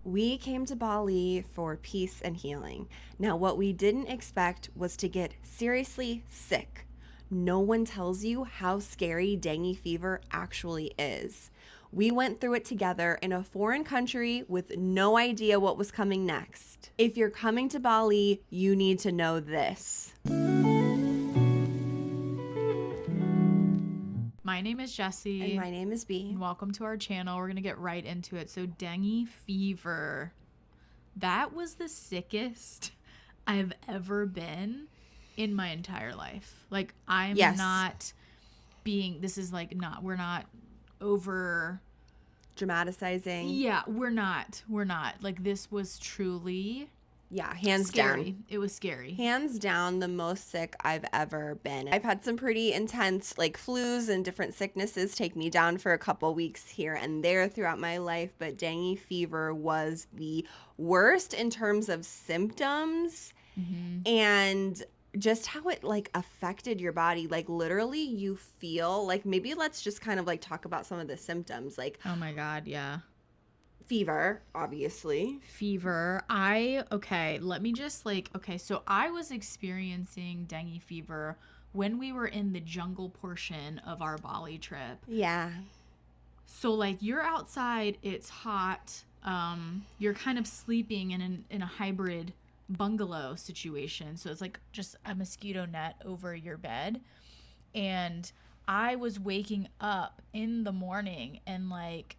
We came to Bali for peace and healing. Now, what we didn't expect was to get seriously sick. No one tells you how scary dengue fever actually is. We went through it together in a foreign country with no idea what was coming next. If you're coming to Bali, you need to know this. My name is Jessy. And my name is B. And welcome to our channel. We're going to get right into it. So, dengue fever. That was the sickest I've ever been in my entire life. Like, I'm not being, this is like not, we're not over dramatizing. Yeah, we're not. Like, this was truly hands scary. down. It was scary. Hands down the most sick I've ever been. I've had some pretty intense like flus and different sicknesses take me down for a couple weeks here and there throughout my life, but dengue fever was the worst in terms of symptoms and just how it like affected your body. Like literally you feel like, maybe let's just kind of like talk about some of the symptoms. Like, oh my God, yeah. Fever, obviously. Fever. Let me just so I was experiencing dengue fever when we were in the jungle portion of our Bali trip. Yeah. So like you're outside, it's hot. You're kind of sleeping in a hybrid bungalow situation. So it's like just a mosquito net over your bed. And I was waking up in the morning and like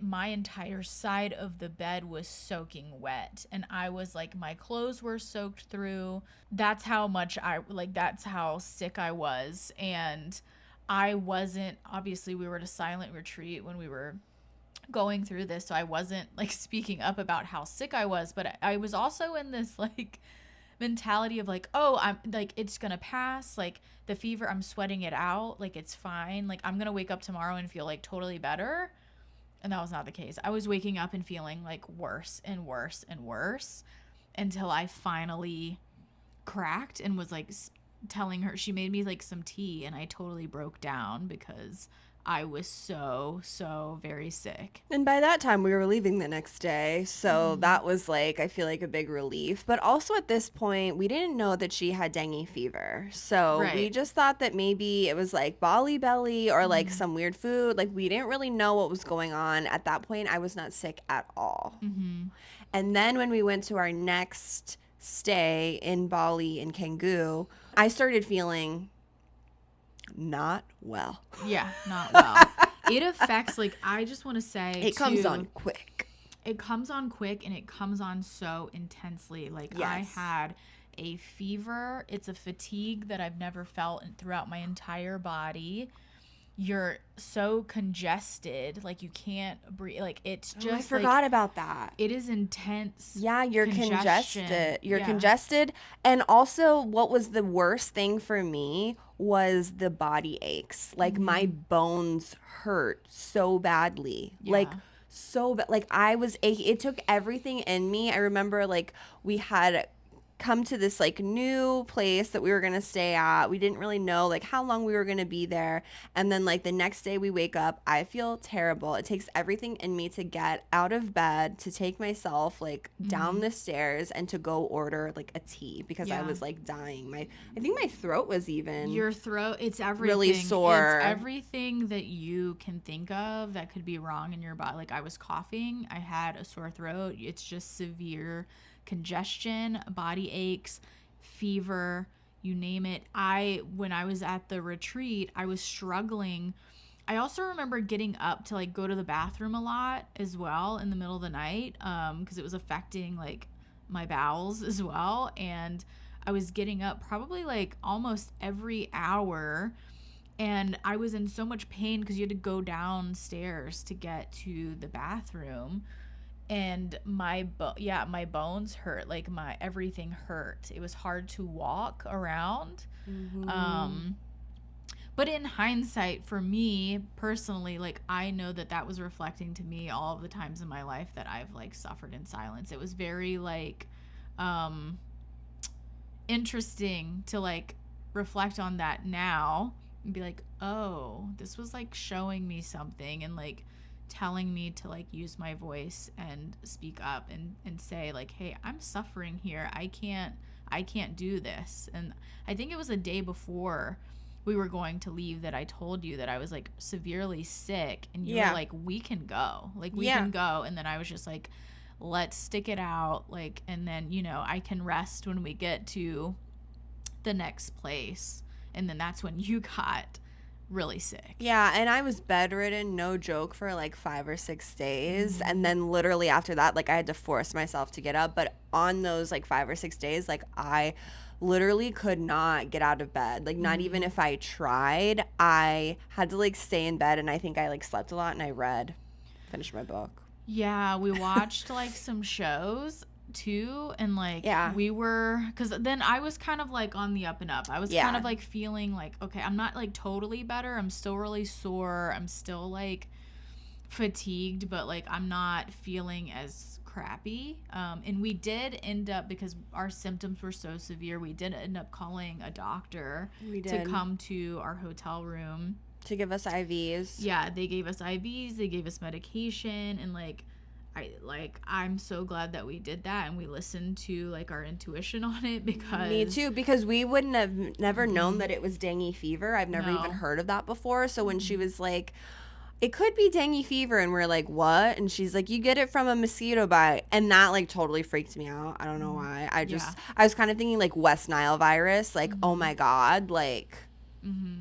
my entire side of the bed was soaking wet, and I was like, my clothes were soaked through. That's how sick I was. And I wasn't, obviously we were at a silent retreat when we were going through this, so I wasn't like speaking up about how sick I was, but I was also in this like mentality of like, oh, I'm like, it's gonna pass, like the fever, I'm sweating it out, like it's fine, like I'm gonna wake up tomorrow and feel like totally better. And that was not the case. I was waking up and feeling like worse and worse and worse until I finally cracked and was like telling her. She made me like some tea and I totally broke down because I was so very sick. And by that time we were leaving the next day. So that was like, I feel like a big relief. But also at this point, we didn't know that she had dengue fever. So we just thought that maybe it was like Bali belly or like some weird food. Like we didn't really know what was going on. At that point, I was not sick at all. And then when we went to our next stay in Bali in Canggu, I started feeling not well. Yeah, not well. It affects, like, I just want to say it comes on quick. It comes on quick and it comes on so intensely. Like, I had a fever. It's a fatigue that I've never felt throughout my entire body. You're so congested, like you can't breathe. Like it's just I forgot about that. It is intense. Yeah, you're congested. You're congested. And also what was the worst thing for me was the body aches. Like my bones hurt so badly. Like so bad. Like I was aching. It took everything in me. I remember like we had come to this like new place that we were gonna stay at. We didn't really know like how long we were gonna be there, and then like the next day we wake up, I feel terrible. It takes everything in me to get out of bed, to take myself like down the stairs and to go order like a tea because I was like dying. I think my throat was even your throat, it's everything really sore. It's everything that you can think of that could be wrong in your body. Like I was coughing, I had a sore throat. It's just severe congestion, body aches, fever, you name it. When I was at the retreat, I was struggling. I also remember getting up to like go to the bathroom a lot as well in the middle of the night, because it was affecting like my bowels as well. And I was getting up probably like almost every hour, and I was in so much pain because you had to go downstairs to get to the bathroom. And my bones hurt, like my everything hurt. It was hard to walk around. But in hindsight, for me personally, like I know that was reflecting to me all of the times in my life that I've like suffered in silence. It was very like interesting to like reflect on that now and be like, oh, this was like showing me something, and like telling me to like use my voice and speak up and say like, hey, I'm suffering here. I can't do this. And I think it was a day before we were going to leave that I told you that I was like severely sick, and you were like, we can go. Like, we can go. And then I was just like, let's stick it out. Like, and then, you know, I can rest when we get to the next place. And then that's when you got really sick. Yeah, and I was bedridden, no joke, for like 5 or 6 days. And then literally after that, like I had to force myself to get up. But on those like 5 or 6 days, like I literally could not get out of bed. Like not even if I tried, I had to like stay in bed. And I think I like slept a lot and I finished my book. Yeah, we watched like some shows too, and like we were, because then I was kind of like on the up and up. I was kind of like feeling like, okay, I'm not like totally better. I'm still really sore. I'm still like fatigued, but like I'm not feeling as crappy. And we did end up, because our symptoms were so severe, we did end up calling a doctor to come to our hotel room to give us IVs. Yeah, they gave us IVs, they gave us medication, and I'm so glad that we did that and we listened to like our intuition on it, because me too, because we wouldn't have never known that it was dengue fever. I've never even heard of that before. So when she was like, it could be dengue fever, and we're like, what? And she's like, you get it from a mosquito bite. And that like totally freaked me out. I don't know why. I was kind of thinking like West Nile virus, like oh my god, like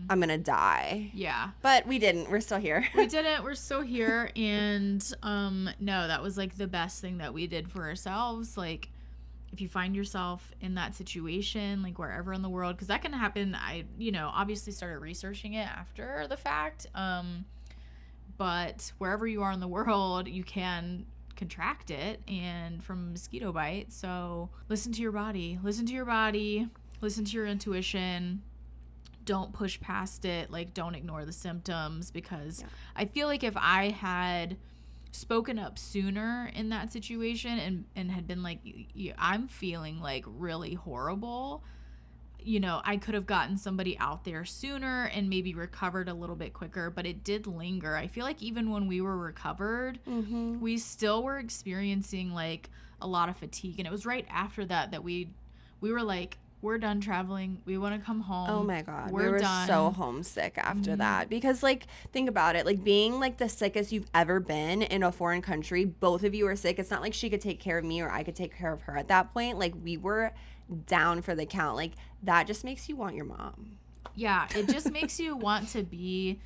I'm gonna die. Yeah, but we didn't. We're still here. We didn't. We're still here. And no, that was like the best thing that we did for ourselves. Like, if you find yourself in that situation, like wherever in the world, because that can happen. I, obviously started researching it after the fact. But wherever you are in the world, you can contract it, and from a mosquito bite. So listen to your body. Listen to your intuition. Don't push past it. Like, don't ignore the symptoms, because I feel like if I had spoken up sooner in that situation and had been like, I'm feeling like really horrible, I could have gotten somebody out there sooner and maybe recovered a little bit quicker, but it did linger. I feel like even when we were recovered, we still were experiencing like a lot of fatigue. And it was right after that we were like, we're done traveling. We want to come home. Oh my God. We were done. So homesick after that, because like, think about it, like being like the sickest you've ever been in a foreign country, both of you are sick. It's not like she could take care of me or I could take care of her at that point. Like, we were down for the count. Like, that just makes you want your mom. Yeah. It just makes you want to be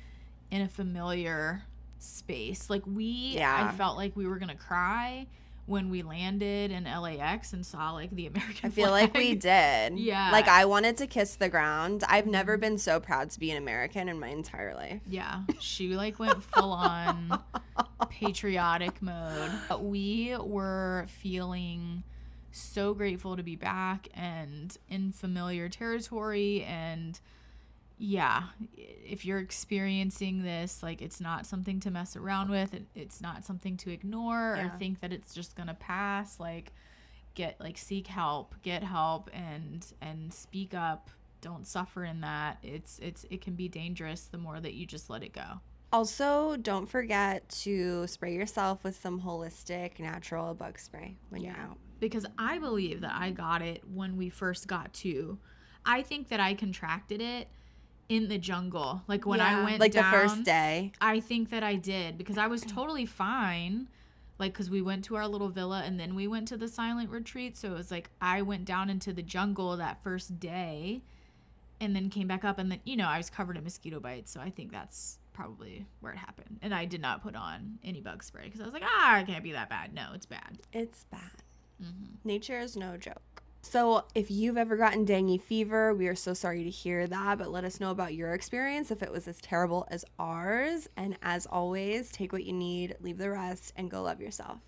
in a familiar space. Like I felt like we were going to cry when we landed in LAX and saw like the American flag. I feel like we did. Yeah. Like, I wanted to kiss the ground. I've never been so proud to be an American in my entire life. Yeah. She like went full on patriotic mode. But we were feeling so grateful to be back and in familiar territory. And yeah, if you're experiencing this, like, it's not something to mess around with. It's not something to ignore or think that it's just gonna pass. Like, seek help, get help, and speak up. Don't suffer in that. It can be dangerous the more that you just let it go. Also, don't forget to spray yourself with some holistic natural bug spray when you're out. Because I believe that I got it when we first got to. I think that I contracted it in the jungle. Like, when I went like down, the first day. I think that I did, because I was totally fine. Like, because we went to our little villa and then we went to the silent retreat. So it was like I went down into the jungle that first day and then came back up. And then, I was covered in mosquito bites. So I think that's probably where it happened. And I did not put on any bug spray because I was like, it can't be that bad. No, it's bad. It's bad. Nature is no joke. So if you've ever gotten dengue fever, we are so sorry to hear that, but let us know about your experience if it was as terrible as ours. And as always, take what you need, leave the rest, and go love yourself.